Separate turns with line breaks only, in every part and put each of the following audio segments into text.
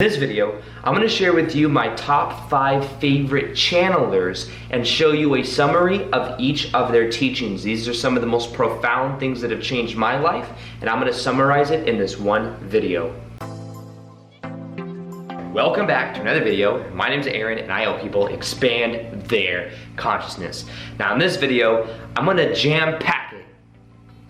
In this video, I'm going to share with you my top 5 favorite channelers and show you a summary of each of their teachings. These are some of the most profound things that have changed my life, and I'm going to summarize it in this one video. Welcome back to another video. My name is Aaron and I help people expand their consciousness. Now in this video, I'm going to jam-pack it.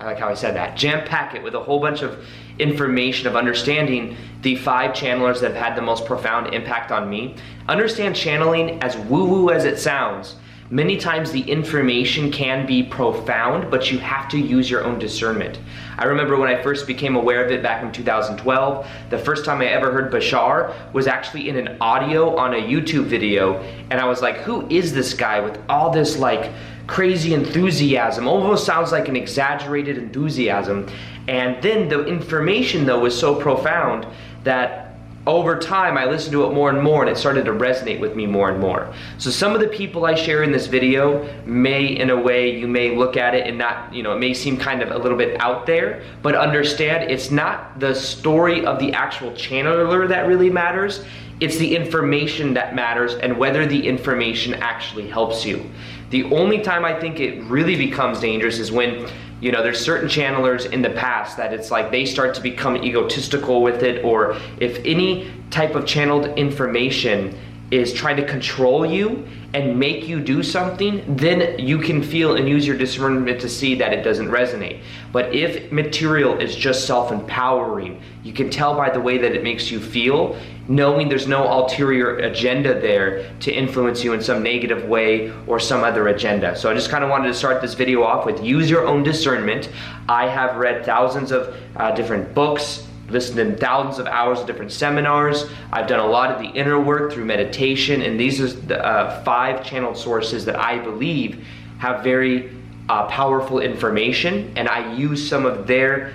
I like how I said that. Jam-pack it with a whole bunch of information of understanding the 5 channelers that have had the most profound impact on me. Understand channeling, as woo-woo as it sounds. Many times the information can be profound, but you have to use your own discernment. I remember when I first became aware of it back in 2012, the first time I ever heard Bashar was actually in an audio on a YouTube video, and I was like, who is this guy with all this like crazy enthusiasm? Almost sounds like an exaggerated enthusiasm. And then the information though was so profound that over time I listened to it more and more, and it started to resonate with me more and more. So some of the people I share in this video may, in a way, you may look at it and not, it may seem kind of a little bit out there, but understand it's not the story of the actual channeler that really matters. It's the information that matters and whether the information actually helps you. The only time I think it really becomes dangerous is when there's certain channelers in the past that it's like they start to become egotistical with it, or if any type of channeled information is trying to control you and make you do something, then you can feel and use your discernment to see that it doesn't resonate. But if material is just self-empowering, you can tell by the way that it makes you feel, knowing there's no ulterior agenda there to influence you in some negative way or some other agenda. So I just kind of wanted to start this video off with use your own discernment. I have read thousands of different books, listened to thousands of hours of different seminars. I've done a lot of the inner work through meditation, and these are the 5 channeled sources that I believe have very powerful information, and I use some of their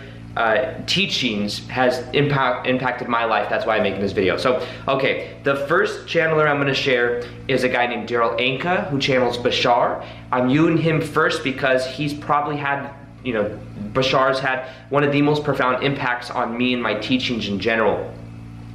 teachings has impacted my life. That's why I'm making this video. So, okay, the first channeler I'm going to share is a guy named Daryl Anka who channels Bashar. I'm using him first because he's probably had Bashar's had one of the most profound impacts on me and my teachings in general.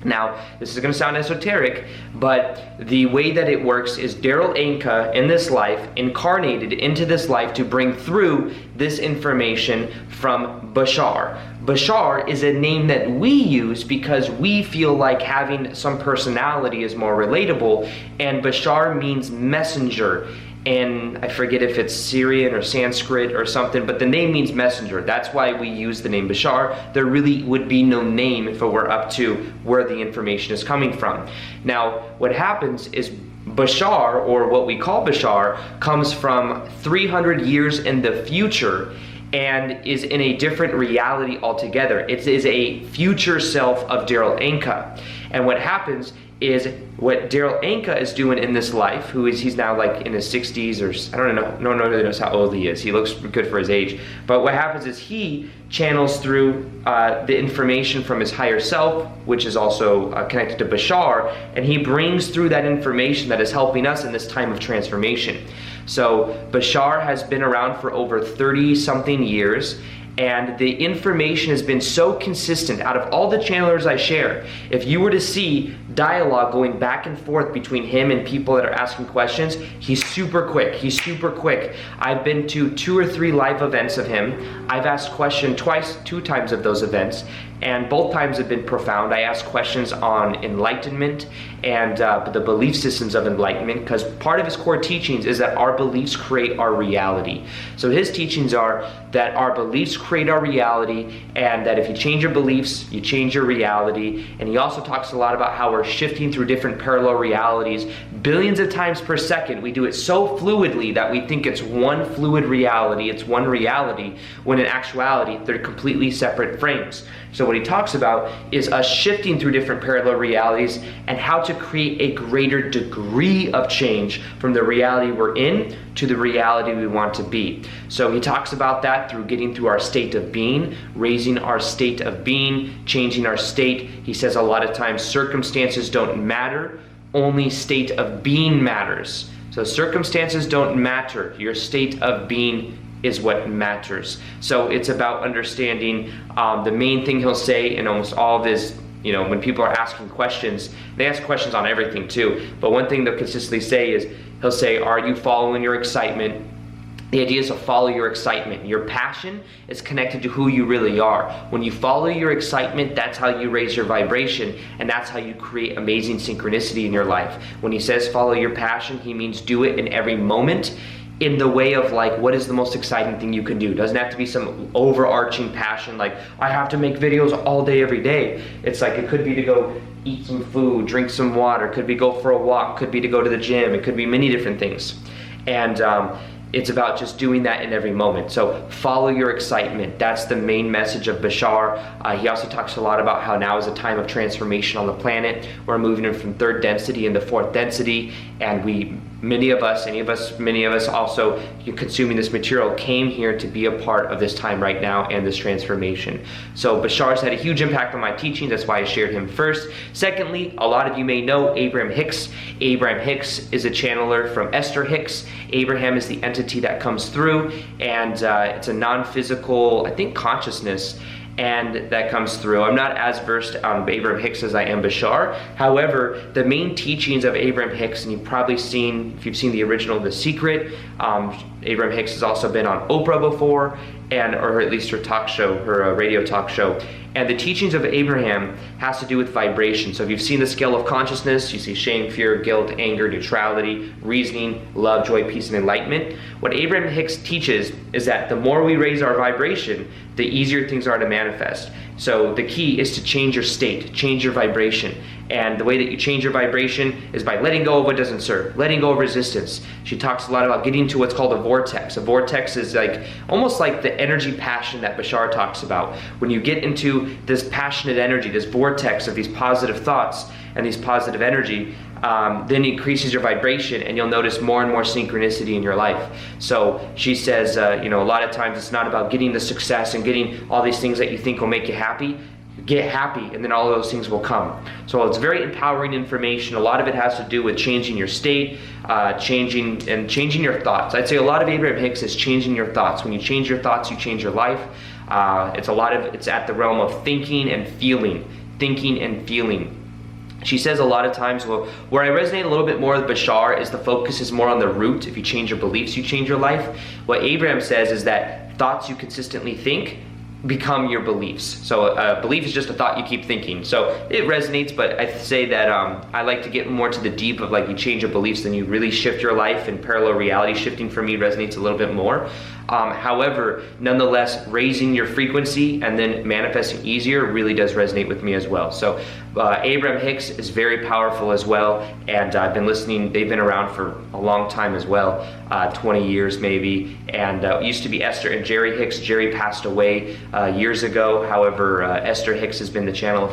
Now, this is going to sound esoteric, but the way that it works is Daryl Anka in this life incarnated into this life to bring through this information from Bashar. Bashar is a name that we use because we feel like having some personality is more relatable, and Bashar means messenger. And I forget if it's Syrian or Sanskrit or something, but the name means messenger. That's why we use the name Bashar. There really would be no name if it were up to where the information is coming from. Now, what happens is Bashar, or what we call Bashar, comes from 300 years in the future and is in a different reality altogether. It is a future self of Daryl Anka. And what happens is what Daryl Anka is doing in this life, he's now like in his 60s, or I don't know, no one really knows how old he is. He looks good for his age. But what happens is he channels through the information from his higher self, which is also connected to Bashar, and he brings through that information that is helping us in this time of transformation. So Bashar has been around for over 30-something years, and the information has been so consistent out of all the channelers I share. If you were to see dialogue going back and forth between him and people that are asking questions, he's super quick. He's super quick. I've been to 2 or 3 live events of him. I've asked questions 2 times of those events, and both times have been profound. I asked questions on enlightenment and the belief systems of enlightenment, because part of his core teachings is that our beliefs create our reality. So his teachings are that our beliefs create our reality, and that if you change your beliefs, you change your reality. And he also talks a lot about how we're shifting through different parallel realities billions of times per second. We do it so fluidly that we think it's one fluid reality, it's one reality, when in actuality they're completely separate frames. So what he talks about is us shifting through different parallel realities and how to create a greater degree of change from the reality we're in to the reality we want to be. So he talks about that through getting through our state of being, raising our state of being, changing our state. He says a lot of times circumstances don't matter, only state of being matters. So circumstances don't matter, your state of being is what matters. So it's about understanding the main thing he'll say in almost all of his You know, when people are asking questions, they ask questions on everything too, but one thing they'll consistently say is, he'll say, are you following your excitement? The idea is to follow your excitement. Your passion is connected to who you really are. When you follow your excitement, that's how you raise your vibration, and that's how you create amazing synchronicity in your life. When he says follow your passion, he means do it in every moment, in the way of like, what is the most exciting thing you can do? It doesn't have to be some overarching passion like, I have to make videos all day, every day. It's like, it could be to go eat some food, drink some water, could be go for a walk, could be to go to the gym, it could be many different things. And it's about just doing that in every moment. So follow your excitement. That's the main message of Bashar. He also talks a lot about how now is a time of transformation on the planet. We're moving in from third density into fourth density, and many of us also consuming this material came here to be a part of this time right now and this transformation. So Bashar's had a huge impact on my teaching. That's why I shared him first. Secondly, a lot of you may know Abraham Hicks. Abraham Hicks is a channeler from Esther Hicks. Abraham is the entity that comes through, and it's a non-physical, I think, consciousness, and that comes through. I'm not as versed on Abraham Hicks as I am Bashar. However, the main teachings of Abraham Hicks, and you've probably seen, if you've seen the original The Secret, Abraham Hicks has also been on Oprah before, or at least her talk show, her radio talk show. And the teachings of Abraham has to do with vibration. So if you've seen the scale of consciousness, you see shame, fear, guilt, anger, neutrality, reasoning, love, joy, peace, and enlightenment. What Abraham Hicks teaches is that the more we raise our vibration, the easier things are to manifest. So the key is to change your state, change your vibration. And the way that you change your vibration is by letting go of what doesn't serve, letting go of resistance. She talks a lot about getting to what's called a vortex. A vortex is like almost like the energy passion that Bashar talks about. When you get into this passionate energy, this vortex of these positive thoughts and these positive energy, then it increases your vibration, and you'll notice more and more synchronicity in your life. So she says, a lot of times it's not about getting the success and getting all these things that you think will make you happy. Get happy, and then all of those things will come. So it's very empowering information. A lot of it has to do with changing your state, changing your thoughts. I'd say a lot of Abraham Hicks is changing your thoughts. When you change your thoughts, you change your life. It's at the realm of thinking and feeling. Thinking and feeling. She says a lot of times, well, where I resonate a little bit more with Bashar is the focus is more on the root. If you change your beliefs, you change your life. What Abraham says is that thoughts you consistently think become your beliefs. So a belief is just a thought you keep thinking. So it resonates, but I say that I like to get more to the deep of like you change your beliefs, then you really shift your life, and parallel reality shifting for me resonates a little bit more. However, nonetheless, raising your frequency and then manifesting easier really does resonate with me as well. So Abraham Hicks is very powerful as well, and I've been listening. They've been around for a long time as well, 20 years maybe, and it used to be Esther and Jerry Hicks. Jerry passed away years ago. However, Esther Hicks has been the channel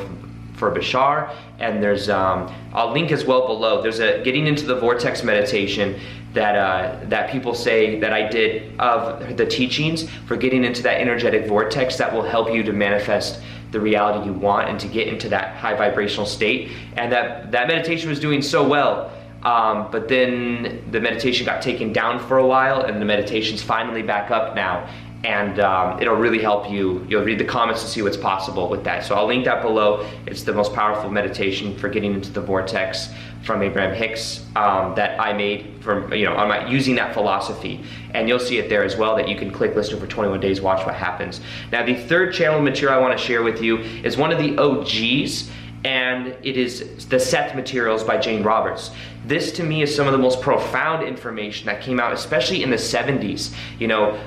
for Bashar, and there's I'll link as well below. There's a getting into the vortex meditation that people say that I did of the teachings for getting into that energetic vortex that will help you to manifest the reality you want and to get into that high vibrational state. And that meditation was doing so well, but then the meditation got taken down for a while, and the meditation's finally back up now. And it'll really help you. You'll read the comments to see what's possible with that. So I'll link that below. It's the most powerful meditation for getting into the vortex from Abraham Hicks that I made from, I'm using that philosophy. And you'll see it there as well, that you can click listen for 21 days, watch what happens. Now the third channel material I want to share with you is one of the OGs, and it is the Seth materials by Jane Roberts. This to me is some of the most profound information that came out, especially in the 70s.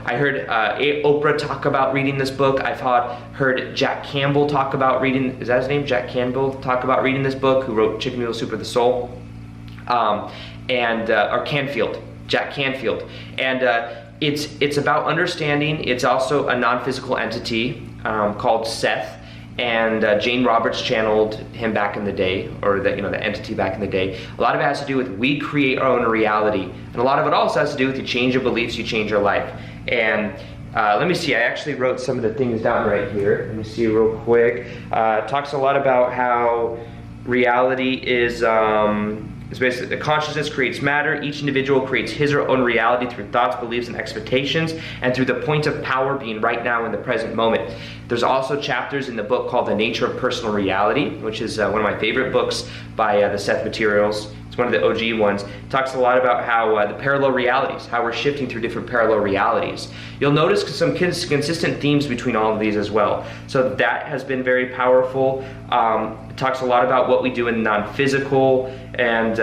I heard Oprah talk about reading this book. I've heard Jack Campbell talk about reading, is that his name? Jack Campbell talk about reading this book, who wrote Chicken Noodle Soup of the Soul. Or Canfield, Jack Canfield. And it's about understanding. It's also a non-physical entity called Seth. And Jane Roberts channeled him back in the day, or the entity back in the day. A lot of it has to do with we create our own reality, and a lot of it also has to do with you change your beliefs, you change your life. And let me see, I actually wrote some of the things down right here. Let me see real quick. Talks a lot about how reality is It's basically the consciousness creates matter. Each individual creates his or own reality through thoughts, beliefs, and expectations, and through the point of power being right now in the present moment. There's also chapters in the book called The Nature of Personal Reality, which is one of my favorite books by the Seth materials. It's one of the OG ones. It talks a lot about how the parallel realities, how we're shifting through different parallel realities. You'll notice some consistent themes between all of these as well. So that has been very powerful. It talks a lot about what we do in non-physical and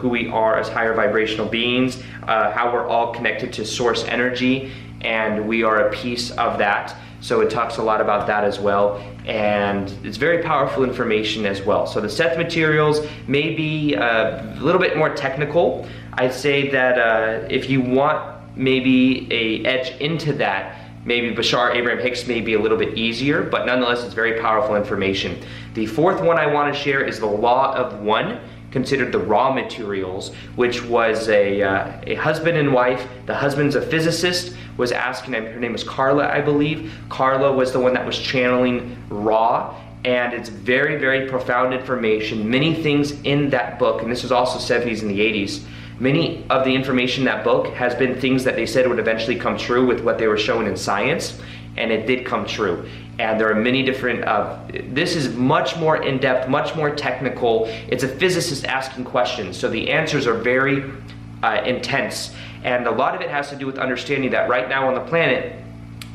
who we are as higher vibrational beings, how we're all connected to source energy, and we are a piece of that. So it talks a lot about that as well, and it's very powerful information as well. So the Seth materials may be a little bit more technical. I'd say that if you want maybe a edge into that, maybe Bashar, Abraham Hicks may be a little bit easier, but nonetheless it's very powerful information. The fourth one I want to share is the Law of One, considered the raw materials, which was a husband and wife. The husband's a physicist, was asking, her name was Carla, I believe. Carla was the one that was channeling raw, and it's very, very profound information. Many things in that book, and this was also 70s and the 80s, many of the information in that book has been things that they said would eventually come true with what they were showing in science, and it did come true. And there are many different, this is much more in-depth, much more technical. It's a physicist asking questions, so the answers are very intense. And a lot of it has to do with understanding that right now on the planet,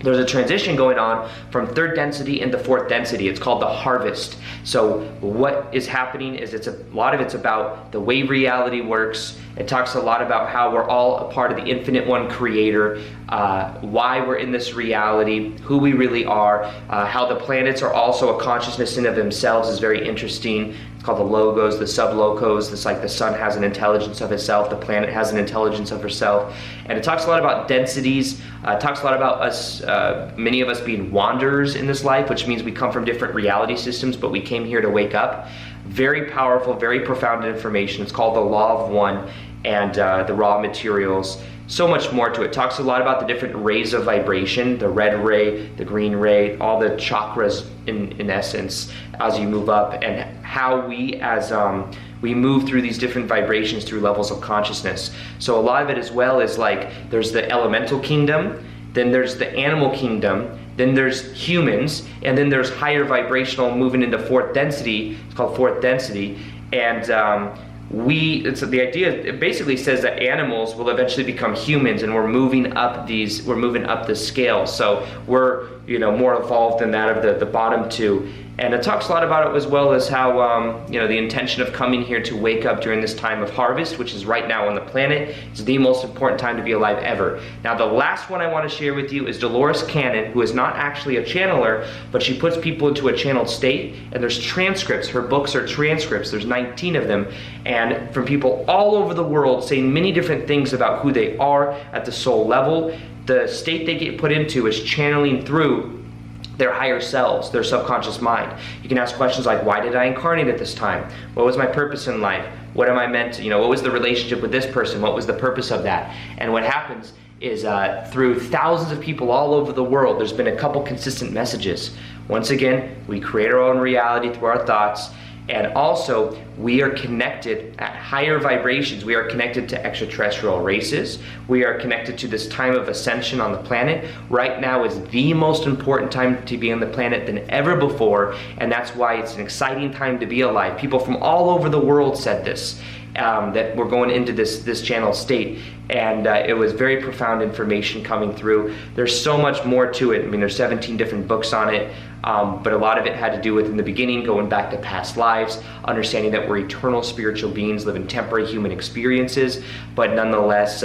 there's a transition going on from third density into fourth density. It's called the harvest. So what is happening is a lot of it's about the way reality works. It talks a lot about how we're all a part of the Infinite One Creator, why we're in this reality, who we really are, how the planets are also a consciousness in of themselves is very interesting. It's called the logos, the sub-locos. It's like the sun has an intelligence of itself, the planet has an intelligence of herself. And it talks a lot about densities. It talks a lot about us, many of us being wanderers in this life, which means we come from different reality systems, but we came here to wake up. Very powerful, very profound information. It's called the Law of One, and the raw materials. So much more to it. It talks a lot about the different rays of vibration, the red ray, the green ray, all the chakras in essence as you move up, and how we as we move through these different vibrations through levels of consciousness. So a lot of it as well is like there's the elemental kingdom, then there's the animal kingdom, then there's humans, and then there's higher vibrational moving into fourth density. It's called fourth density, and the idea, it basically says that animals will eventually become humans, and we're moving up the scale. So we're more evolved than that of the bottom two. And it talks a lot about it as well as how the intention of coming here to wake up during this time of harvest, which is right now on the planet, is the most important time to be alive ever. Now the last one I want to share with you is Dolores Cannon, who is not actually a channeler, but she puts people into a channeled state, and there's transcripts. Her books are transcripts. There's 19 of them, and from people all over the world saying many different things about who they are at the soul level. The state they get put into is channeling through their higher selves, their subconscious mind. You can ask questions like, why did I incarnate at this time? What was my purpose in life? What am I meant to, what was the relationship with this person? What was the purpose of that? And what happens is through thousands of people all over the world, there's been a couple consistent messages. Once again, we create our own reality through our thoughts, and also we are connected at higher vibrations. We are connected to extraterrestrial races. We are connected to this time of ascension on the planet. Right now is the most important time to be on the planet than ever before, and that's why it's an exciting time to be alive. People from all over the world said this, that we're going into this channel state, and it was very profound information coming through. There's so much more to it. I mean, there's 17 different books on it, but a lot of it had to do with, in the beginning, going back to past lives, understanding that we're eternal spiritual beings living temporary human experiences, but nonetheless,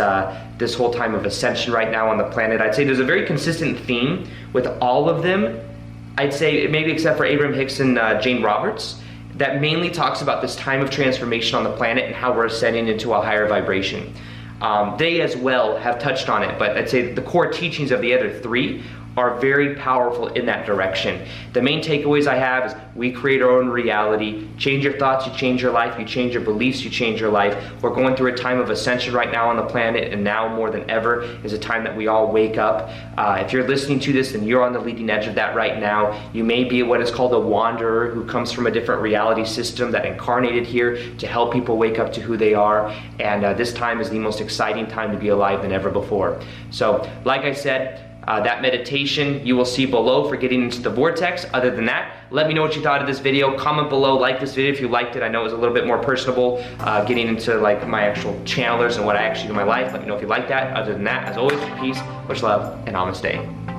this whole time of ascension right now on the planet, I'd say there's a very consistent theme with all of them. I'd say maybe except for Abraham Hicks and Jane Roberts, that mainly talks about this time of transformation on the planet and how we're ascending into a higher vibration. They as well have touched on it, but I'd say the core teachings of the other three are very powerful in that direction. The main takeaways I have is we create our own reality. Change your thoughts, you change your life. You change your beliefs, you change your life. We're going through a time of ascension right now on the planet, and now more than ever is a time that we all wake up. If you're listening to this, then you're on the leading edge of that right now. You may be what is called a wanderer who comes from a different reality system that incarnated here to help people wake up to who they are. And this time is the most exciting time to be alive than ever before. So, like I said, that meditation you will see below for getting into the vortex. Other than that, let me know what you thought of this video. Comment below, like this video if you liked it. I know it was a little bit more personable, getting into like my actual Chandlers and what I actually do in my life. Let me know if you like that. Other than that, as always, peace, much love, and namaste.